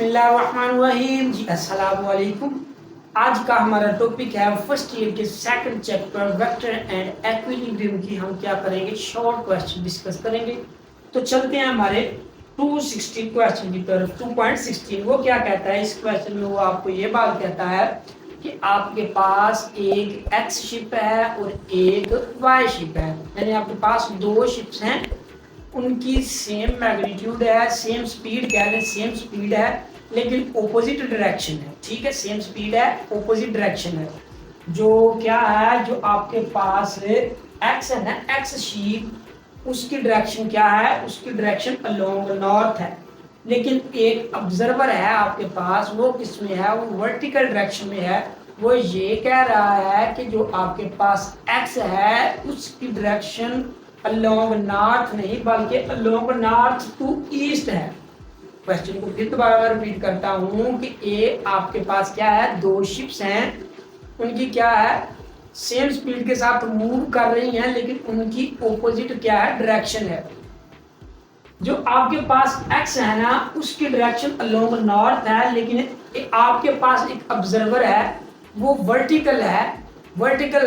बिस्मिल्लाहिर्रहमानिर्रहीम जी अस्सलाम वालेकुम। आज का हमारा टॉपिक है फर्स्ट ईयर के second chapter vector and equilibrium की हम क्या करेंगे, शॉर्ट क्वेश्चन डिस्कस करेंगे। तो चलते हैं हमारे 260 क्वेश्चन की तरफ। 2.16 वो क्या कहता है इस क्वेश्चन में, वो आपको ये बात कहता है कि आपके पास एक एक्स शिप है और एक वाई शिप है, यानी आपके पास दो शिप्स हैं, उनकी सेम मैग्नीट्यूड है, सेम स्पीड कह लें, सेम स्पीड है लेकिन ओपोजिट डायरेक्शन है। ठीक है, सेम स्पीड है, ओपोजिट डायरेक्शन है। जो क्या है, जो आपके पास एक्स है ना, एक्स शीप, उसकी डायरेक्शन क्या है, उसकी डायरेक्शन अलोंग नॉर्थ है। लेकिन एक ऑब्जर्वर है आपके पास, वो किस में है, वो वर्टिकल डायरेक्शन में है। वो ये कह रहा है कि जो आपके पास एक्स है उसकी डायरेक्शन अलोंग नॉर्थ नहीं बल्कि अलोंग नॉर्थ टू ईस्ट है। क्वेश्चन को फिर दोबारा रिपीट करता हूं कि ए आपके पास क्या है, दो शिप्स हैं, उनकी क्या है, सेम स्पीड के साथ मूव कर रही हैं लेकिन उनकी ऑपोजिट क्या है, डायरेक्शन है। जो आपके पास एक्स है ना, उसकी डायरेक्शन अलोंग नॉर्थ है, लेकिन आपके पास एक ऑब्जर्वर है, वो वर्टिकल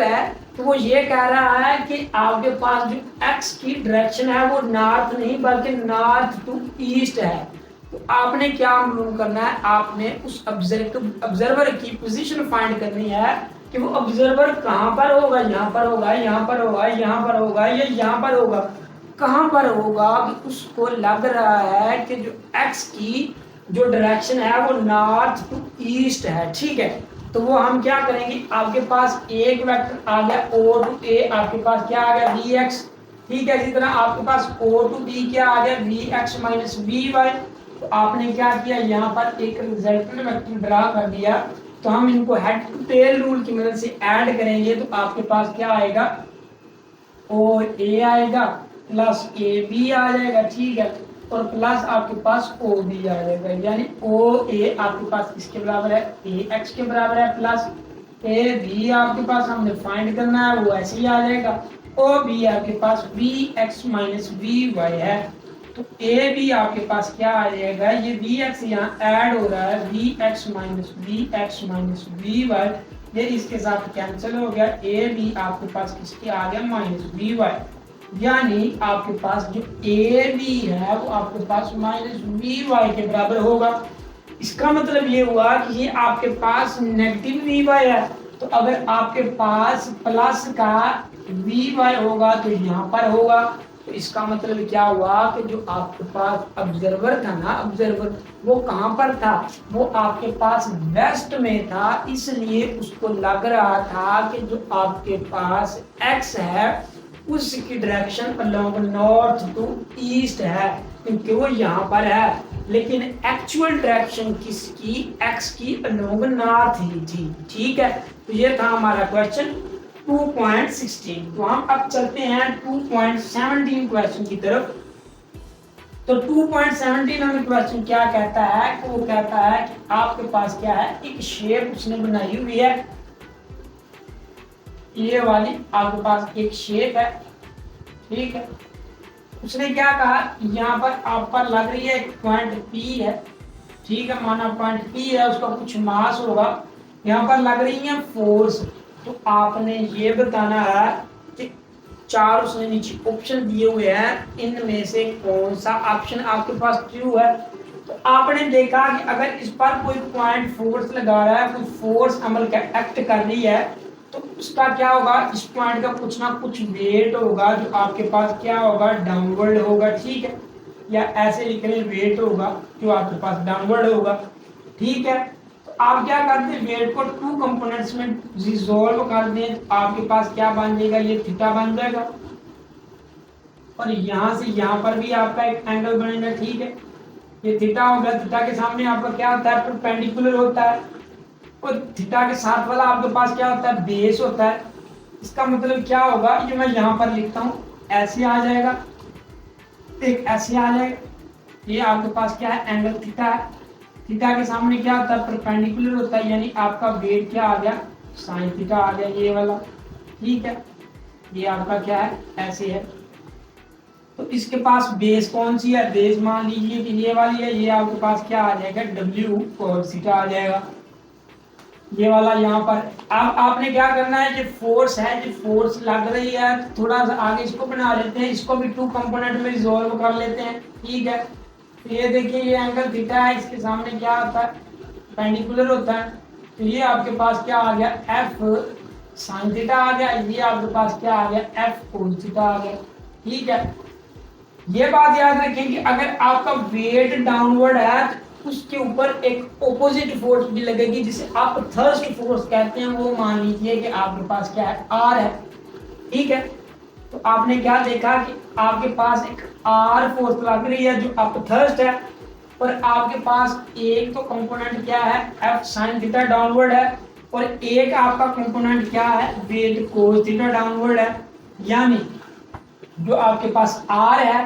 है। तो वो ये कह रहा है कि आपके पास जो एक्स की डायरेक्शन है वो नॉर्थ नहीं बल्कि नॉर्थ टू ईस्ट है। तो आपने क्या मालूम करना है, आपने उस ऑब्जर्वर की पोजीशन फाइंड करनी है कि वो ऑब्जर्वर कहाँ पर होगा, यहाँ पर होगा, यहाँ पर होगा, यहाँ पर होगा या यहाँ पर होगा। कहाँ पर होगा कि उसको लग रहा है कि जो एक्स की जो डायरेक्शन है वो नॉर्थ टू ईस्ट है। ठीक है, तो वो हम क्या करेंगे, आपके पास एक वेक्टर आ गया ओ टू ए, आपके पास क्या आ गया वी एक्स। ठीक है, इसी तरह आपके पास ओ टू बी क्या आ गया V X minus V Y. तो आपने क्या किया, यहाँ पर एक रिजल्टेंट वेक्टर ड्रा कर दिया। तो हम इनको हेड टू टेल रूल की मदद से ऐड करेंगे तो आपके पास क्या आएगा, ओ ए आएगा प्लस ए बी आ जाएगा। ठीक है, और प्लस आपके पास ओ बी आ जाएगा, यानी ओ ए आपके पास किसके बराबर है, ए एक्स के बराबर है, प्लस ए बी आपके पास हमने फाइंड करना है, वो ऐसे ही आ जाएगा। ओ बी आपके पास V X minus V Y है। तो ए बी आपके पास क्या आ जाएगा, ये वी एक्स यहाँ ऐड हो रहा है, V X minus V Y, ये इसके साथ कैंसिल हो गया। ए बी आपके पास किसके आ गया, माइनस वी वाई, यानी आपके पास जो ए बी है वो आपके पास माइनस वी वाई के बराबर होगा। इसका मतलब ये हुआ कि ये आपके पास नेगेटिव वी वाई है। तो अगर आपके पास प्लस का वी वाई होगा तो यहाँ पर होगा। तो इसका मतलब क्या हुआ कि जो आपके पास ऑब्जर्वर था ना, ऑब्जर्वर वो कहाँ पर था, वो आपके पास वेस्ट में था, इसलिए उसको लग रहा था कि जो आपके पास एक्स है उसकी direction along north to east है, क्योंकि वो यहाँ पर है। लेकिन एक्चुअल डायरेक्शन किसकी, एक्स की अलोंग नॉर्थ ही थी। ठीक है, तो ये था हमारा क्वेश्चन 2.16। तो हम अब चलते हैं 2.17 क्वेश्चन की तरफ। तो 2.17 हमें क्वेश्चन क्या कहता है, कि वो कहता है कि आपके पास क्या है, एक शेप उसने बनाई हुई है, ये वाली आपके पास एक शेप है। ठीक है, उसने क्या कहा, यहाँ पर आप पर लग रही है एक पॉइंट पी है। ठीक है, माना पॉइंट पी है, उसका कुछ मास होगा, यहाँ पर लग रही है फोर्स। तो आपने ये बताना है कि चार उसने नीचे ऑप्शन दिए हुए हैं, इनमें से कौन सा ऑप्शन आपके पास ट्रू है। तो आपने देखा कि अगर इस पर कोई पॉइंट फोर्स लगा रहा है, कोई फोर्स अमल का एक्ट कर रही है, तो उसका क्या होगा, इस पॉइंट का कुछ ना कुछ वेट होगा जो आपके पास क्या होगा, डाउनवर्ड होगा। ठीक है, या ऐसे लिख रहे वेट होगा जो आपके पास डाउनवर्ड होगा। ठीक है, तो आप क्या करते हैं, वेट को टू कंपोनेंट्स में रिजॉल्व कर दें, तो आपके पास क्या बन जाएगा, ये थीटा बन जाएगा, और यहाँ से यहाँ पर भी आपका एक एंगल बनेगा। ठीक है, ये थीटा होगा, थीटा के सामने आपका क्या होता है, परपेंडिकुलर होता है, और थीटा के साथ वाला आपके पास क्या होता है, बेस होता है। इसका मतलब क्या होगा, ये मैं यहाँ पर लिखता हूँ, ऐसे आ जाएगा, एक ऐसे आ जाएगा, ये आपके पास क्या है, एंगल थीटा है। थीटा के सामने क्या होता है, परपेंडिकुलर होता है, यानी आपका वेट क्या आ गया, साइन थीटा आ गया, ये वाला। ठीक है, ये आपका क्या है, ऐसे है। तो इसके पास बेस कौन सी है, बेस मान लीजिए कि ये वाली है, ये आपके पास क्या आ जाएगा W cos थीटा आ जाएगा, ये वाला यहाँ पर। अब आपने क्या करना है, जो फोर्स है, जो फोर्स लग रही है, थोड़ा सा आगे इसको बना लेते हैं, इसको भी टू कंपोनेंट में रिजोल्व कर लेते हैं, ठीक है। तो ये देखिए ये एंगल थीटा है, इसके सामने क्या होता है, पेंडिकुलर होता है। तो ये आपके पास क्या आ गया, एफ साइन थीटा आ गया, ये आपके पास क्या आ गया, एफ कोस थीटा आ गया, ठीक है। ये बात याद रखें कि अगर आपका वेट डाउनवर्ड है तो उसके ऊपर एक ऑपोजिट फोर्स भी लगेगी, जिसे आप थर्स्ट फोर्स कहते हैं। वो मान लीजिए कि आपके पास क्या है, आर है, ठीक है। तो आपने क्या देखा कि आपके पास एक आर फोर्स लग रही है जो अप थर्स्ट है, और आपके पास एक तो कंपोनेंट क्या है, एफ साइन थीटा डाउनवर्ड है, और एक आपका कंपोनेंट क्या है, वेट कोस थीटा डाउनवर्ड है। यानी जो आपके पास आर है,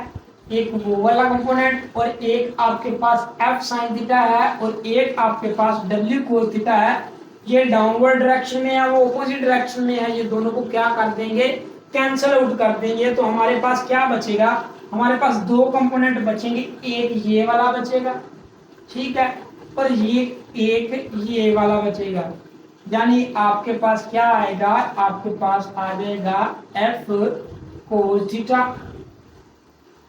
एक वो वाला कंपोनेंट, और एक आपके पास एफ साइन थीटा है, और एक आपके पास डब्ल्यू कोस थीटा है। ये डाउनवर्ड डायरेक्शन में है, वो ऑपोजिट डायरेक्शन में है। ये दोनों को क्या कर देंगे, कैंसल आउट कर देंगे। तो हमारे पास क्या बचेगा, हमारे पास दो कंपोनेंट बचेंगे, एक ये वाला बचेगा, ठीक है, और ये एक ये वाला बचेगा। यानी आपके पास क्या आएगा, आपके पास आ जाएगा F cos theta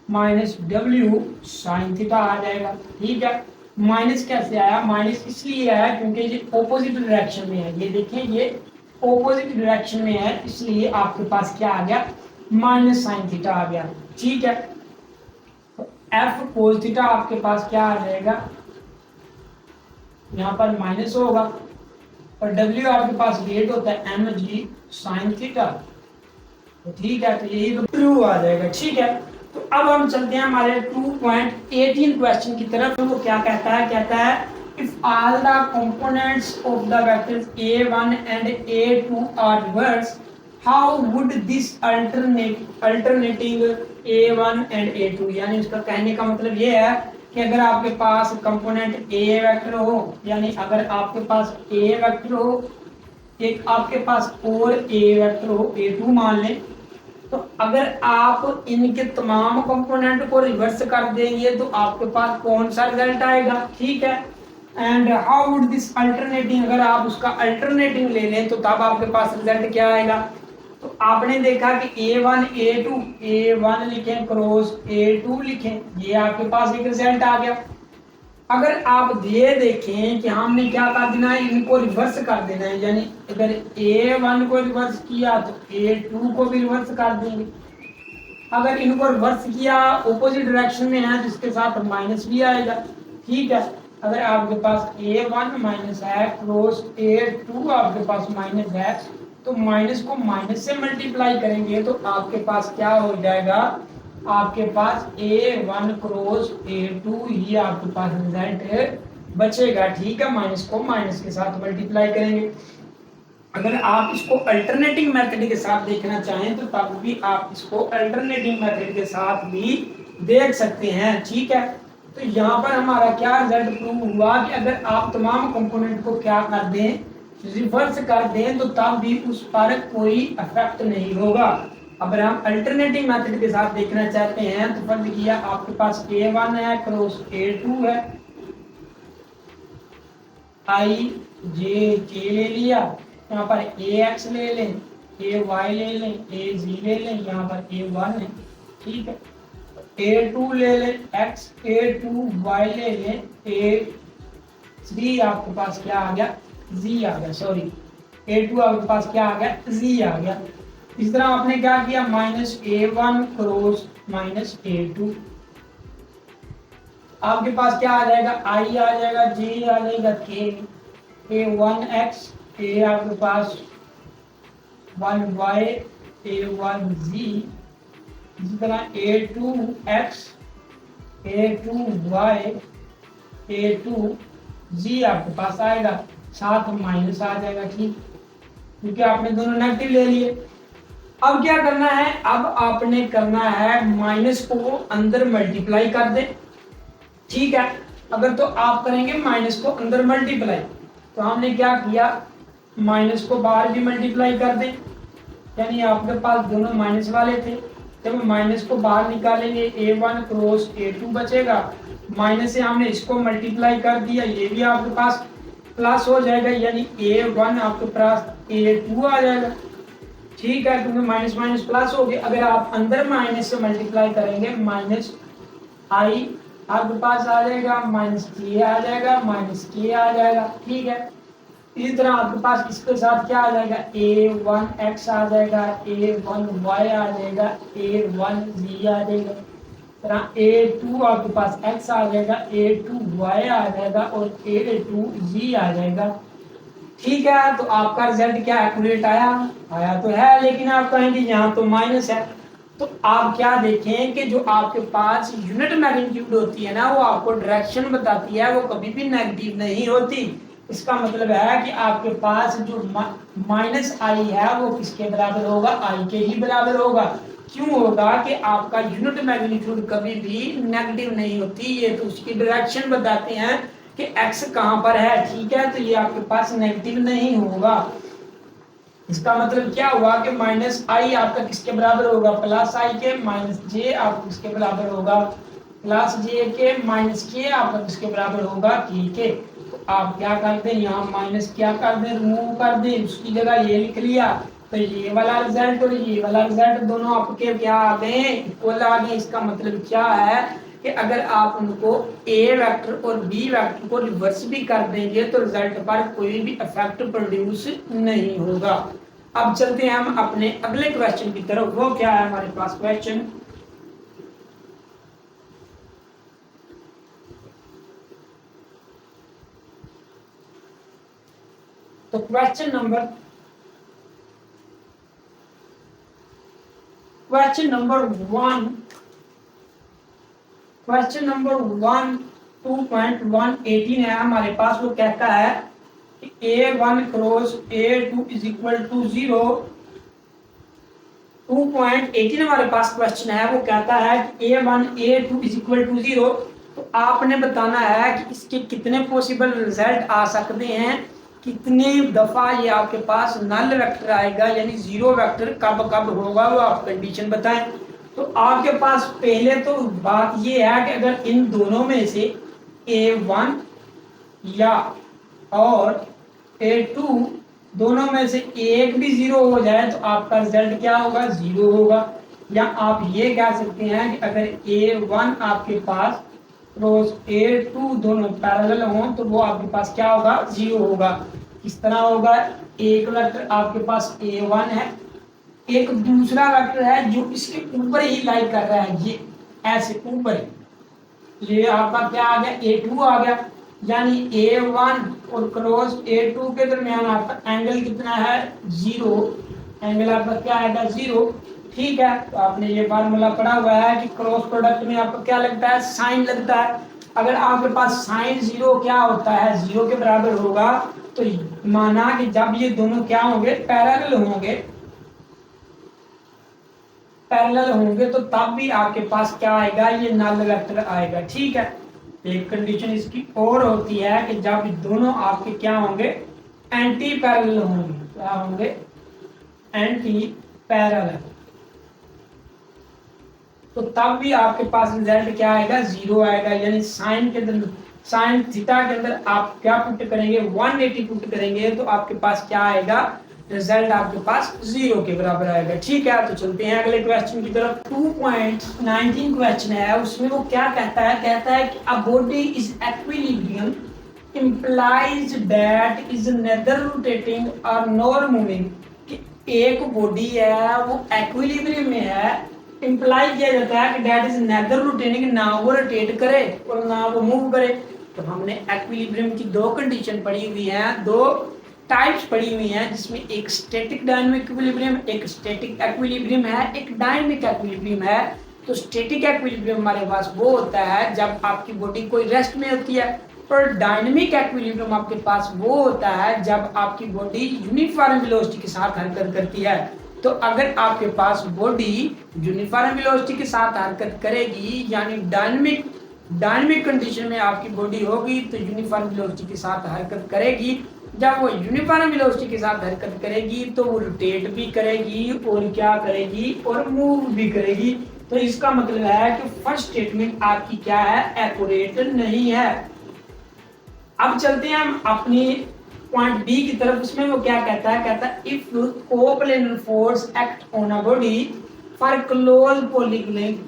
minus W sine theta आ जाएगा, ठीक है। माइनस कैसे आया, माइनस इसलिए आया क्योंकि ये ऑपोजिट डायरेक्शन में है। ये देखिए ये ऑपोजिट डायरेक्शन में है, इसलिए आपके पास क्या आ गया, माइनस साइन थीटा आ गया, ठीक है। तो एफ कोस थीटा आपके पास क्या आ जाएगा, यहाँ पर माइनस होगा, और डब्ल्यू आपके पास वेट होता है एम जी साइन थीटा, तो ठीक है। तो यही तो ट्रू आ जाएगा, ठीक है। तो अब हम चलते हैं हमारे 2.18 क्वेश्चन की तरफ। तो वो क्या कहता है, कहता है if all the components of the vectors a1 and a2 are reverse, how would this alternating a1 and a2। यानी उसका कहने का मतलब ये है कि अगर आपके पास कंपोनेंट a वेक्टर हो, यानी अगर आपके पास a वेक्टर हो, एक आपके पास और a वेक्टर हो, a2 मान लें, तो अगर आप इनके तमाम कंपोनेंट को रिवर्स कर देंगे तो आपके पास कौन सा रिजल्ट आएगा, ठीक है। And how would this alternating, अगर आप उसका अल्टरनेटिंग ले लें तो तब आपके पास रिजल्ट क्या आएगा। तो आपने देखा कि a1 a2, a1 लिखें क्रॉस a2 लिखें, ये आपके पास एक रिजल्ट आ गया। अगर आप ये देखें कि हमने क्या कर देना है, इनको रिवर्स कर देना है, यानी अगर a1 को रिवर्स किया तो a2 को भी रिवर्स कर देंगे। अगर इनको रिवर्स किया ऑपोजिट डायरेक्शन में है, जिसके साथ माइनस भी आएगा, ठीक है। अगर आपके पास a1 माइनस है क्रॉस a2 आपके पास माइनस है, तो माइनस को माइनस से मल्टीप्लाई करेंगे तो आपके पास क्या हो जाएगा, आपके पास a1 क्रॉस a2 ही आपके पास रिजल्ट बचेगा, ठीक है। माइनस को माइनस के साथ मल्टीप्लाई करेंगे। अगर आप इसको अल्टरनेटिंग मेथड के साथ देखना चाहें तो तब भी आप इसको अल्टरनेटिंग मेथड के साथ भी देख सकते हैं, ठीक है। तो यहाँ पर हमारा क्या रिजल्ट प्रूव हुआ कि अगर आप तमाम कंपोनेंट को क्या कर दें, रिवर्स कर दें, तो तब भी उस पर कोई इफेक्ट नहीं होगा। अगर हम अल्टरनेटिव मेथड के साथ देखना चाहते हैं तो फर्ज किया आपके पास a1 है क्रॉस a2 है, i j k ले लिया, यहाँ पर ax ले लें, ay ले लें, az ले लें, यहाँ पर a1 है, ठीक है। a2 ले लें x, a2 y ले लें, a3 आपके पास क्या आ गया, z आ गया, सॉरी a2 आपके पास क्या आ गया, z आ गया। इस तरह आपने क्या किया, minus a1 cross minus a2, आपके पास क्या आ जाएगा, i आ जाएगा, j आ जाएगा, k, a1x, a आपके पास 1y, a1z, इसी तरह a2x, a2y, a2z आपके पास आएगा, साथ माइनस आ जाएगा, ठीक, क्योंकि आपने दोनों नेगेटिव ले लिए। अब क्या करना है, अब आपने करना है माइनस को अंदर मल्टीप्लाई कर दे, ठीक है। अगर तो आप करेंगे माइनस को अंदर मल्टीप्लाई, तो हमने क्या किया, माइनस को बाहर भी मल्टीप्लाई कर दें, यानी आपके पास दोनों माइनस वाले थे, जब हम माइनस को बाहर निकालेंगे A1 क्रॉस A2 बचेगा, माइनस से हमने इसको मल्टीप्लाई कर दिया, ये भी आपके पास प्लस हो जाएगा, यानी A1 आपके पास A2 आ जाएगा। ठीक है, क्योंकि माइनस माइनस प्लस हो गया। अगर आप अंदर माइनस से मल्टीप्लाई करेंगे, माइनस आई आपके पास आ जाएगा, माइनस के आ जाएगा, माइनस के आ जाएगा। ठीक है, इसी तरह आपके पास इसके साथ क्या आ जाएगा, A1x आ जाएगा, A1y आ जाएगा, A1z आ जाएगा, तरह A2 आपके पास x आ जाएगा, A2y आ जाएगा और A2z आ जाएगा। ठीक है, तो आपका रिजल्ट क्या एक्यूरेट आया? आया तो है, लेकिन आप कहेंगे यहाँ तो माइनस है। तो आप क्या देखें कि जो आपके पास यूनिट मैग्नीट्यूड होती है ना, वो आपको डायरेक्शन बताती है, वो कभी भी नेगेटिव नहीं होती। इसका मतलब है कि आपके पास जो माइनस आई है वो किसके बराबर होगा, आई के ही बराबर होगा। क्यों होगा कि आपका यूनिट मैग्नीट्यूड कभी भी नेगेटिव नहीं होती, ये तो उसकी डायरेक्शन बताते हैं कि एक्स कहां पर है। ठीक है, तो ये आपके पास नेगेटिव नहीं होगा। इसका मतलब क्या हुआ कि माइनस आई आपका किसके बराबर होगा, प्लस आई के, माइनस जे आपका किसके बराबर होगा, प्लस जे के, माइनस के आपका किसके बराबर होगा। ठीक है, तो आप क्या कर दें, यहाँ माइनस क्या कर दें, रिमूव कर दें, उसकी जगह ये लिख लिया। तो ये वाला रिजल्ट और ये वाला रिजल्ट दोनों आपके क्या आ गए, इक्वल आ गए। इसका मतलब क्या है कि अगर आप उनको ए वेक्टर और बी वेक्टर को रिवर्स भी कर देंगे तो रिजल्ट पर कोई भी इफेक्ट प्रोड्यूस नहीं होगा। अब चलते हैं हम अपने अगले क्वेश्चन की तरफ। वो क्या है हमारे पास क्वेश्चन, तो क्वेश्चन नंबर 1 2.118 है हमारे पास। वो कहता है कि A1 cross A2 is equal to 0। 2.18 हमारे पास क्वेश्चन है, वो कहता है कि A1 A2 is equal to 0। तो आपने बताना है कि इसके कितने पॉसिबल रिजल्ट आ सकते हैं, कितने दफा ये आपके पास नल वेक्टर आएगा, यानी जीरो वेक्टर कब कब होगा, वो आप कंडीशन बताएं। तो आपके पास पहले तो बात ये है कि अगर इन दोनों में से A1 या और A2 दोनों में से एक भी जीरो हो जाए तो आपका रिजल्ट क्या होगा, जीरो होगा। या आप ये कह सकते हैं कि अगर A1 आपके पास क्रॉस A2 दोनों पैरेलल हों तो वो आपके पास क्या होगा, जीरो होगा। किस तरह होगा, एक वेक्टर आपके पास A1 है, एक दूसरा वेक्टर है जो इसके ऊपर ही लाई कर रहा है, ये ऐसे ऊपर, ये आपका क्या आ गया, A2 आ गया। यानी A1 और क्रॉस A2 के दरमियान आपका एंगल कितना है, जीरो। एंगल आपका क्या आएगा, जीरो। ठीक है, तो आपने ये फार्मूला पढ़ा हुआ है कि क्रॉस प्रोडक्ट में आपको क्या लगता है, साइन लगता है। अगर आपके पास साइन जीरो क्या होता है, जीरो के बराबर होगा, तो माना कि जब ये दोनों क्या होंगे, पैरेलल होंगे, पैरेलल होंगे तो तब भी आपके पास क्या आएगा, ये नल वेक्टर आएगा। ठीक है, एक कंडीशन इसकी और होती है कि जब दोनों आपके क्या होंगे, एंटी पैरेलल होंगे। क्या होंगे, एंटी पैरेलल, तो तब भी आपके पास रिजल्ट क्या आएगा, जीरो आएगा। यानी साइन के अंदर, साइन थीटा के अंदर आप क्या पुट करेंगे, 180 पुट करेंगे तो आपके पास क्या आएगा, रिजल्ट आपके पास जीरो के बराबर आएगा। ठीक है, तो चलते हैं अगले क्वेश्चन की तरफ। 2.19 क्वेश्चन है, उसमें वो क्या कहता है कि अ body is equilibrium implies that is neither rotating or nor moving। कि एक बॉडी है वो इक्विलिब्रियम में है, इंप्लाई किया जाता है कि दैट इज नेदर रोटेटिंग, ना वो रोटेट करे और ना वो मूव करे। तो हमने इक्विलिब्रियम की दो कंडीशन पढ़ी हुई हैं, दो टाइप्स पढ़ी हुई हैं, जिसमें एक स्टैटिक डायनामिक इक्विलिब्रियम, एक स्टैटिक इक्विलिब्रियम है, एक डायनामिक इक्विलिब्रियम है। तो स्टैटिक इक्विलिब्रियम हमारे पास वो होता है जब आपकी बॉडी कोई रेस्ट में होती है, और डायनामिक इक्विलिब्रियम आपके पास वो होता है जब आपकी बॉडी यूनिफॉर्म वेलोसिटी के साथ हरकत करती है। तो अगर आपके पास बॉडी यूनिफॉर्म वेलोसिटी के साथ हरकत करेगी, यानी डायनामिक कंडीशन में आपकी बॉडी होगी तो यूनिफॉर्म वेलोसिटी के साथ हरकत करेगी। जब वो यूनिफॉर्म वेलोसिटी के साथ हरकत करेगी तो वो रोटेट भी करेगी और क्या करेगी और मूव भी करेगी। तो इसका मतलब है कि फर्स्ट स्टेटमेंट आपकी क्या है, एक्यूरेट नहीं है। अब चलते हैं हम अपनी पॉइंट बी की तरफ। उसमें वो क्या कहता है, कहता है if coplanar force act on a body for close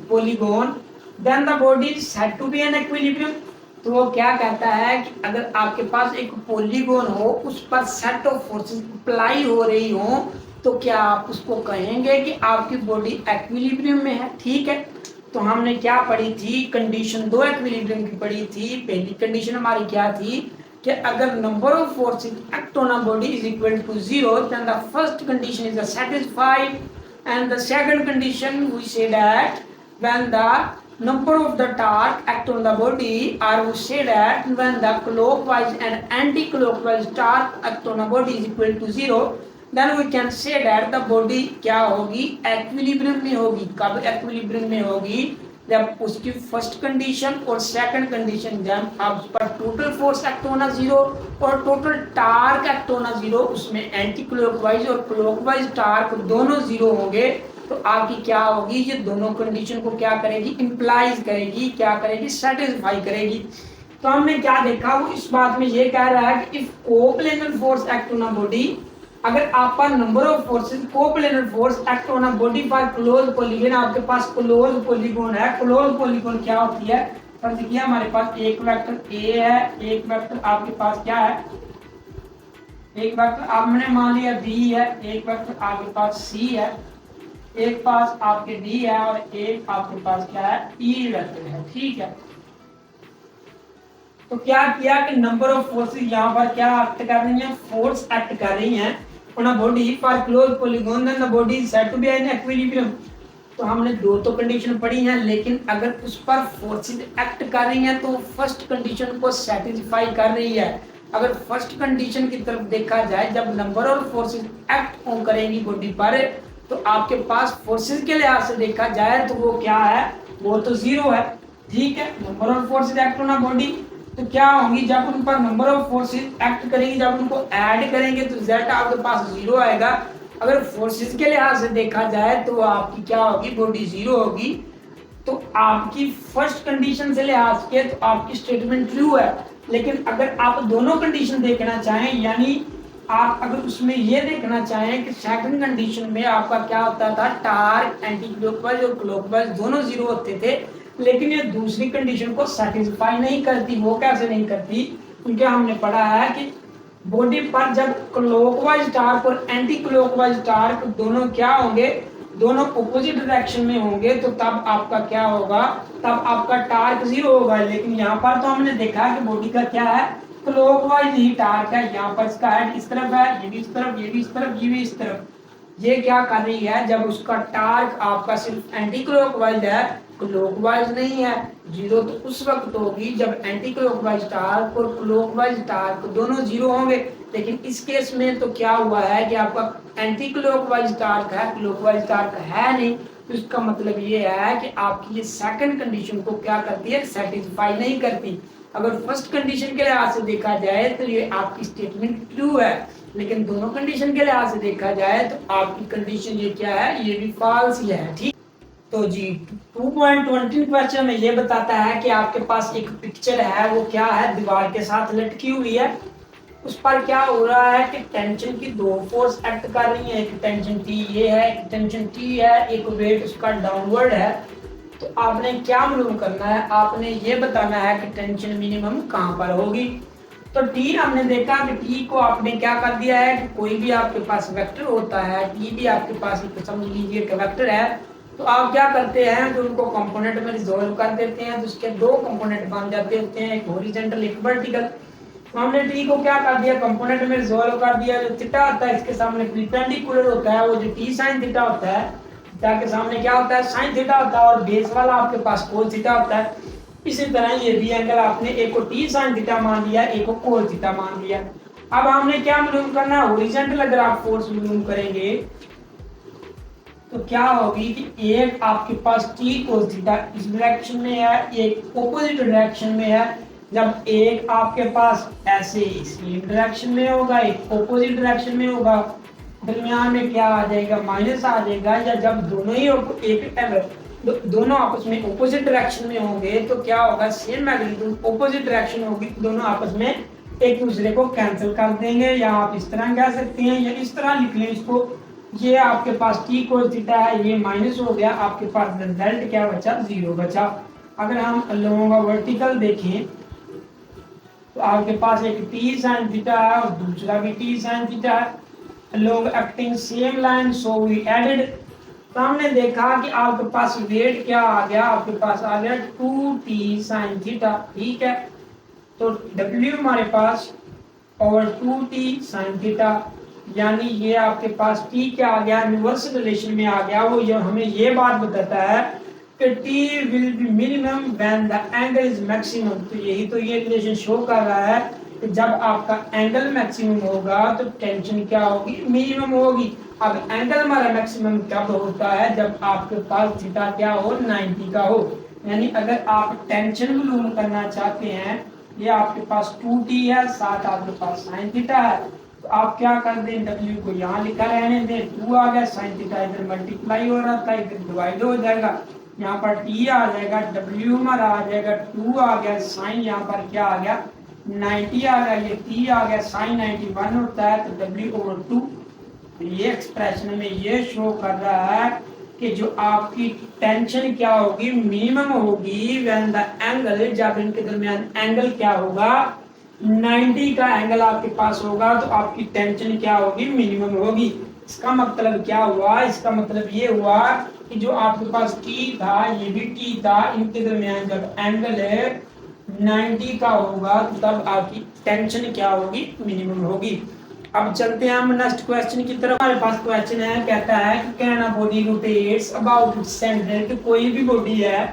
polygon then the body is said to be in equilibrium. तो वो क्या कहता है कि अगर आपके पास एक पॉलीगॉन हो, उस पर सेट ऑफ फोर्सेस अप्लाई हो रही हो, तो क्या आप उसको कहेंगे कि आपकी बॉडी इक्विलिब्रियम में है। ठीक है, तो हमने क्या पढ़ी थी, कंडीशन दो इक्विलिब्रियम की पढ़ी थी। पहली कंडीशन हमारी क्या थी कि अगर number of forces act on a body is equal to 0 then the first condition is satisfied and the second condition we say that when the number of the torque act on the body, or we say that when the clockwise and anti-clockwise torque act on a body is equal to 0, then we can say that the body क्या होगी, equilibrium में होगी। कब equilibrium में होगी, जब उसकी first condition और सेकंड कंडीशन जब आप उस पर टोटल फोर्स एक्ट होना 0 और टोटल टार्क एक्ट होना 0, उसमें एंटी क्लॉकवाइज और क्लॉकवाइज टार्क दोनों 0 होंगे, तो आपकी क्या होगी, ये दोनों कंडीशन को क्या करेगी, इंप्लाइज करेगी, क्या करेगी, सेटिस्फाई करेगी। तो हमने क्या देखा, वो इस बात में ये कह रहा है कि if coplanar force act on a body, अगर आप पर number of forces coplanar force act on a body for close polygon, आपके पास क्लोज पॉलीगॉन है। क्लोज पॉलीगॉन क्या होती है, फर्ज किया हमारे पास एक वेक्टर ए है, एक वेक्टर आपके पास क्या है, एक वेक्टर आपने मान लिया बी है, एक वेक्टर आपके पास सी है, एक पास आपके डी है और एक आपके पास क्या है, ई वेक्टर है। ठीक है, तो क्या किया कि नंबर ऑफ फोर्सेस यहाँ पर क्या एक्ट कर रही हैं, फोर्स एक्ट कर रही हैं on a body for close polygon, then the body is said to be in equilibrium. तो हमने दो तो कंडीशन पढ़ी हैं, लेकिन अगर उस पर फोर्सेस एक्ट कर रही हैं तो फर्स्ट कंडीशन को सेटिस्फाई कर रही है। अगर फर्स्ट कंडीशन की तरफ देखा जाए, जब number of forces act on करेंगी बॉडी पर, तो आपके पास फोर्सेस के लिहाज से देखा जाए तो वो क्या है, वो तो 0 है। ठीक है, number of forces act on a body, तो क्या होंगी, जब उन पर नंबर ऑफ फोर्सेस एक्ट करेंगी, जब उनको ऐड करेंगे तो z आपके पास 0 आएगा। अगर फोर्सेस के लिहाज से देखा जाए तो आपकी क्या होगी, बॉडी 0 होगी। तो आपकी फर्स्ट कंडीशन से लिहाज के तो आपकी स्टेटमेंट ट्रू है। लेकिन अगर आप दोनों कंडीशन देखना चाहें, यानी आप अगर उसमें ये देखना चाहें कि सेकंड कंडीशन में आपका क्या होता था, टार्क एंटी क्लॉकवाइज और क्लॉकवाइज दोनों 0 होते थे, लेकिन ये दूसरी कंडीशन को सेटिस्फाई नहीं करती। वो कैसे नहीं करती, क्योंकि हमने पढ़ा है कि बॉडी पर जब क्लॉकवाइज टार्क और एंटी क्लॉकवाइज टार्क दोनों क्या होंगे, दोनों ऑपोजिट डायरेक्शन में होंगे, तो तब आपका क्या होगा, तब आपका टार्क 0 होगा। लेकिन यहाँ पर तो हमने देखा कि बॉडी का क्या है, क्लॉकवाइज ही टार्क है। यहाँ पर इसका हेड इस तरफ है, ये भी इस तरफ, ये भी इस तरफ, ये भी इस तरफ। ये क्या कर रही है, जब उसका टार्क आपका सिर्फ एंटी क्लॉकवाइज है, क्लॉकवाइज नहीं है, 0 तो उस वक्त होगी जब एंटी क्लॉकवाइज टार्क और क्लॉकवाइज टार्क दोनों 0 होंगे। लेकिन इस केस में तो क्या हुआ है कि आपका एंटी क्लॉकवाइज टार्क है, क्लॉकवाइज टार्क है नहीं। तो इसका मतलब ये है कि आपकी ये सेकंड कंडीशन को क्या करती है, सेटिस्फाई नहीं करती। अगर फर्स्ट कंडीशन के लिहाज से देखा जाए तो ये आपकी स्टेटमेंट ट्रू है, लेकिन दोनों कंडीशन के लिहाज से देखा जाए तो आपकी कंडीशन ये क्या है, ये भी फॉल्स ही है। ठीक, तो जी 2.20 क्वेश्चन में ये बताता है कि आपके पास एक पिक्चर है, वो क्या है, दीवार के साथ लटकी हुई है। उस पर क्या हो रहा है कि टेंशन की दो फोर्स एक्ट कर रही है, एक टेंशन टी ये है, एक टेंशन टी है, एक वेट उसका डाउनवर्ड है। तो आपने क्या मालूम करना है, आपने ये बताना है कि टेंशन मिनिमम कहाँ पर होगी। तो टी हमने देखा कि टी को आपने क्या कर दिया है कि कोई भी आपके पास वेक्टर होता है, टी भी आपके पास एक समझ लीजिए कि वेक्टर है, तो आप क्या करते हैं कि उनको कंपोनेंट में रिजॉल्व कर देते हैं। तो उसके दो कंपोनेंट बन जाते होते हैं, एक हॉरिजॉन्टल एक वर्टिकल। तो हमने टी को क्या कर दिया, कंपोनेंट में रिजॉल्व कर दिया। जो थीटा होता है इसके सामने परपेंडिकुलर होता है, वो जो टी साइन थीटा होता है, थीटा के सामने क्या होता है, साइन थीटा होता है, और बेस वाला आपके पास कोस थीटा होता है। इसी तरह ये भी एंगल आपने एक को टी साइन थीटा मान लिया, एक को कोस थीटा मान लिया। अब हमने क्या मालूम करना है, हॉरिजॉन्टल अगर आप फोर्स मालूम करेंगे तो क्या होगी कि एक आपके पास टी कोस थीटा इस डायरेक्शन में है, एक ऑपोजिट डायरेक्शन में है। जब एक आपके पास ऐसे सेम डायरेक्शन में होगा, एक ऑपोजिट डायरेक्शन में होगा, दरमियान में क्या आ जाएगा, माइनस आ जाएगा। या जब दोनों ही दोनों आपस में ऑपोजिट डायरेक्शन में होंगे तो क्या होगा, सेम मैग्नीट्यूड ऑपोजिट डायरेक्शन होगी, दोनों आपस में एक दूसरे को कैंसिल कर देंगे। या आप इस तरह कह सकते हैं या इस तरह लिख लें इसको, ये आपके पास t cos थीटा है, ये माइनस हो गया, आपके पास रिजल्ट क्या बचा, 0 बचा। अगर हम लोगों का वर्टिकल देखें तो आपके पास एक t sin थीटा है और दूसरा भी t sin थीटा है। लोग acting same line, so we added. तो हमने देखा कि आपके पास वेट क्या आ गया, आपके पास आ गया 2t sin थीटा, ठीक है। तो W हमारे पास और 2t sin थीटा, यानी ये आपके पास t क्या आ गया, इनवर्स रिलेशन में आ गया। वो हमें ये बात बताता है कि t will be minimum when the angle is maximum. तो यही तो ये रिलेशन शो कर रहा है कि जब आपका एंगल मैक्सिमम होगा तो टेंशन क्या होगी, मिनिमम होगी। अब एंगल हमारा मैक्सिमम कब होता है, जब आपके पास थीटा क्या हो, 90 का हो। यानी अगर आप टेंशन मालूम करना चाहते हैं, ये आपके पास 2t है, साथ आपके पास sin थीटा है, तो आप क्या कर दें, W को यहाँ लिखा रहने दें, 2 आ गया, sin थीटा इधर मल्टीप्लाई हो रहा था, इधर डिवाइड हो जाएगा, यहाँ पर t आ जाएगा, W हमारा आ जाएगा 2 आ गया, sin यहाँ पर क्या आ गया, 90 आ गया, ये t आ गया, sin 91 होता है, तो W/2। ये एक्सप्रेशन में ये शो कर रहा है कि जो आपकी टेंशन क्या होगी, मिनिमम होगी व्हेन द एंगल, जब इनके दरमियान एंगल क्या होगा, 90 का एंगल आपके पास होगा, तो आपकी टेंशन क्या होगी, मिनिमम होगी। इसका मतलब क्या हुआ, इसका मतलब ये हुआ कि जो आपके पास t था, ये भी t था, इनके दरमियान जब एंगल 90 का होगा तो तब आपकी टेंशन क्या होगी, मिनिमम होगी। अब चलते हैं हम नेक्स्ट क्वेश्चन की तरफ। हमारे पास क्वेश्चन है, कहता है कि can a body rotates about its centre. कि कोई भी बॉडी है,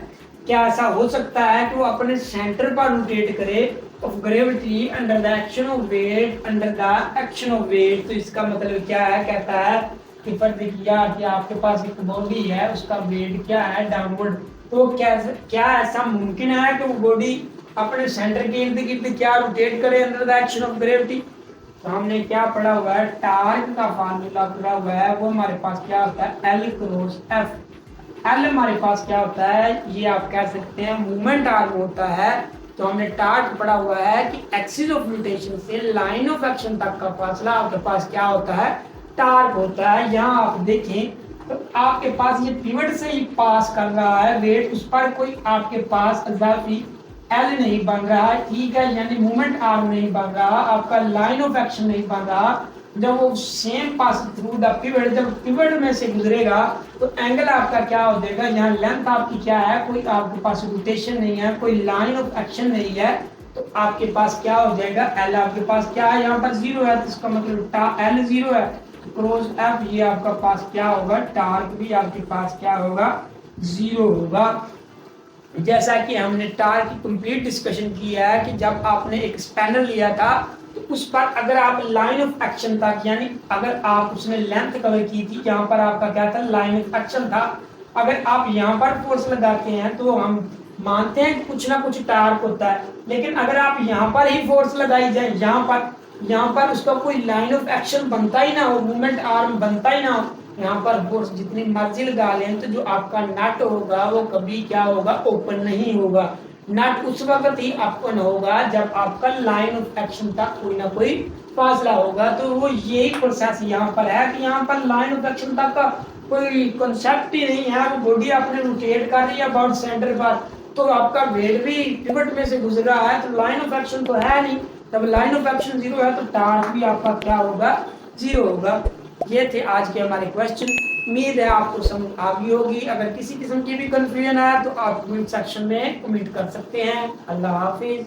क्या ऐसा हो सकता है कि वो अपने सेंटर पर रोटेट करे of gravity under the action of weight, under the action of weight. तो इसका मतलब क्या है, कहता है कि फर्ज किया कि आपके पास एक बॉडी है, उसका वेट क्या है, डाउनवर्ड। तो क्या ऐसा मुमकिन है कि वो बॉडी अपने सेंटर के इर्द गिर्द क्या रोटेट करे under the action of gravity. तो हमने क्या पढ़ा हुआ है, टार्क का फार्मूला पढ़ा हुआ है, वो हमारे पास क्या होता है, L क्रॉस F। L हमारे पास क्या होता है, ये आप कह सकते हैं मूवमेंट आर्म होता है। तो हमने टार्क पढ़ा हुआ है कि एक्सिस ऑफ रोटेशन से लाइन ऑफ एक्शन तक का फासला आपके पास क्या होता है, टार्क होता है। यहाँ आप देखें तो आपके पास ये पिवट से ही पास कर रहा है वेट, उस पर कोई आपके पास इजाफी एल नहीं बन रहा है, ठीक है, यानी मूवमेंट आर्म नहीं बन रहा, आपका लाइन ऑफ एक्शन नहीं बन रहा। जब वो same pass through the pivot, जब पिवट में से गुजरेगा तो एंगल आपका क्या हो जाएगा, यहाँ लेंथ आपकी क्या है, कोई आपके पास रोटेशन नहीं है, कोई लाइन ऑफ एक्शन नहीं है, तो आपके पास क्या हो जाएगा, एल आपके पास क्या है, यहाँ पर 0 है, तो इसका मतलब एल 0 है। क्रॉस एफ ये आपका पास क्या होगा, टार्क भी आपके पास क्या होगा, 0 होगा। जैसा कि हमने टार्क की कंप्लीट डिस्कशन किया है कि जब आपने एक स्पैनर लिया था तो उस पर अगर आप लाइन ऑफ एक्शन तक, यानी अगर आप उसने लेंथ कवर की थी, यहाँ पर आपका क्या था, लाइन ऑफ एक्शन था, अगर आप यहाँ पर फोर्स लगाते हैं तो हम मानते हैं कि कुछ ना कुछ टार्क होता है। लेकिन अगर आप यहाँ पर ही फोर्स लगाई जाए, यहाँ पर उसका कोई लाइन ऑफ एक्शन बनता ही ना हो, मूवमेंट आर्म बनता ही ना हो, यहाँ पर फोर्स जितनी मर्जी लगा लें तो जो आपका नट होगा वो कभी क्या होगा, ओपन नहीं होगा। नट उस वक्त ही ओपन होगा जब आपका लाइन ऑफ एक्शन तक कोई ना कोई फासला होगा। तो वो यही प्रोसेस यहाँ पर है कि यहाँ पर लाइन ऑफ एक्शन तक का कोई कॉन्सेप्ट ही नहीं है, वो बॉडी अपने रोटेट कर रही है अबाउट सेंटर पर, तो आपका वेट भी पिवट में से गुजर रहा है, तो लाइन ऑफ एक्शन तो है नहीं। जब लाइन ऑफ एक्शन 0 है तो टार्क भी आपका क्या होगा, 0 होगा। ये थे आज के हमारे क्वेश्चन। उम्मीद है आपको समझ आ गई होगी। अगर किसी किस्म की भी कंफ्यूजन है तो आप कमेंट सेक्शन में कमेंट कर सकते हैं। अल्लाह हाफिज।